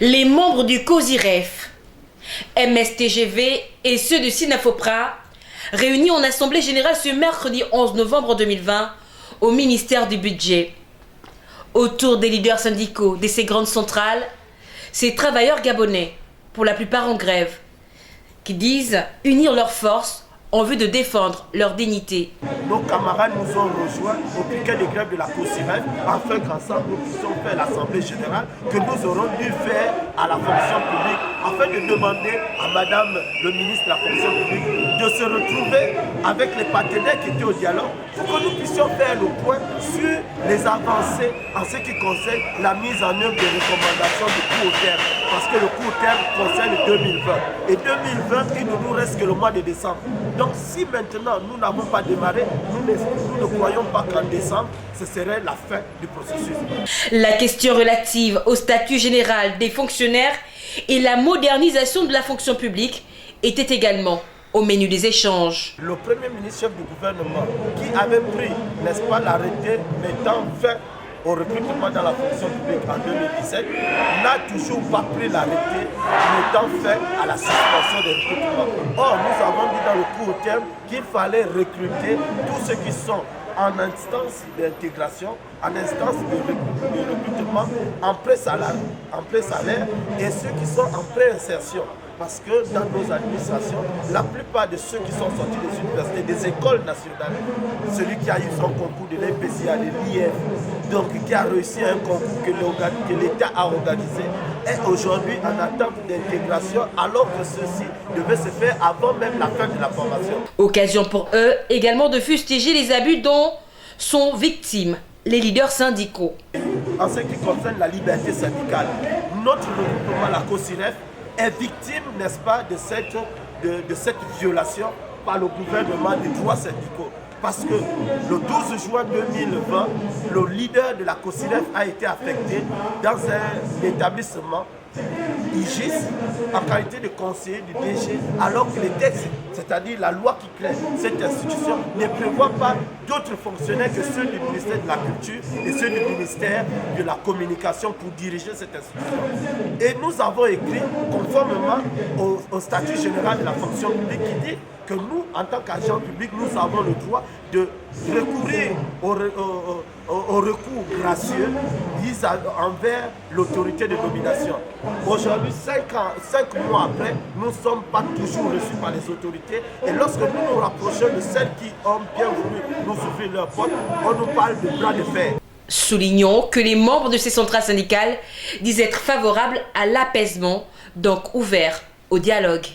Les membres du COSIREF, MSTGV et ceux de SINAFOPRA, réunis en assemblée générale ce mercredi 11 novembre 2020 au ministère du Budget. Autour des leaders syndicaux de ces grandes centrales, ces travailleurs gabonais, pour la plupart en grève, qui disent unir leurs forces en vue de défendre leur dignité. Nos camarades nous ont rejoints au piquet de grève de la COSIREF afin qu'ensemble nous puissions faire l'Assemblée générale que nous aurons dû faire à la fonction publique afin de demander à Madame le ministre de la fonction publique de se retrouver avec les partenaires qui étaient au dialogue pour que nous puissions faire le point sur les avancées en ce qui concerne la mise en œuvre des recommandations du court terme. Parce que le court terme concerne 2020. Et 2020, il ne nous reste que le mois de décembre. Donc si maintenant nous n'avons pas démarré, nous ne croyons pas qu'en décembre, ce serait la fin du processus. La question relative au statut général des fonctionnaires et la modernisation de la fonction publique était également au menu des échanges. Le Premier ministre chef du gouvernement qui avait pris, n'est-ce pas, l'arrêté mettant fin au recrutement dans la fonction publique en 2017, n'a toujours pas pris l'arrêté mettant fin à la suspension des recrutements. Or, nous avons dit dans le court terme qu'il fallait recruter tous ceux qui sont en instance d'intégration, en instance de recrutement, en pré-salaire et ceux qui sont en pré-insertion. Parce que dans nos administrations, la plupart de ceux qui sont sortis des universités, des écoles nationales, celui qui a eu son concours de l'EPCA, de l'IF, donc qui a réussi un concours que l'État a organisé, est aujourd'hui en attente d'intégration alors que ceci devait se faire avant même la fin de la formation. Occasion pour eux également de fustiger les abus dont sont victimes les leaders syndicaux. En ce qui concerne la liberté syndicale, notre regroupement, la COSIREF, est victime, n'est-ce pas, de cette violation par le gouvernement des droits syndicaux. Parce que le 12 juin 2020, le leader de la COSIREF a été affecté dans un établissement IGIS en qualité de conseiller du DG, alors que les textes, c'est-à-dire la loi qui crée cette institution, ne prévoit pas d'autres fonctionnaires que ceux du ministère de la Culture et ceux du ministère de la Communication pour diriger cette institution. Et nous avons écrit conformément au statut général de la fonction publique qui dit que nous, en tant qu'agents publics, nous avons le droit de recourir au recours gracieux envers l'autorité de nomination. Aujourd'hui, 5 mois après, nous ne sommes pas toujours reçus par les autorités. Et lorsque nous nous rapprochons de celles qui ont bien voulu nous ouvrir leurs portes, on nous parle de bras de fer. Soulignons que les membres de ces centrales syndicales disent être favorables à l'apaisement, donc ouverts au dialogue.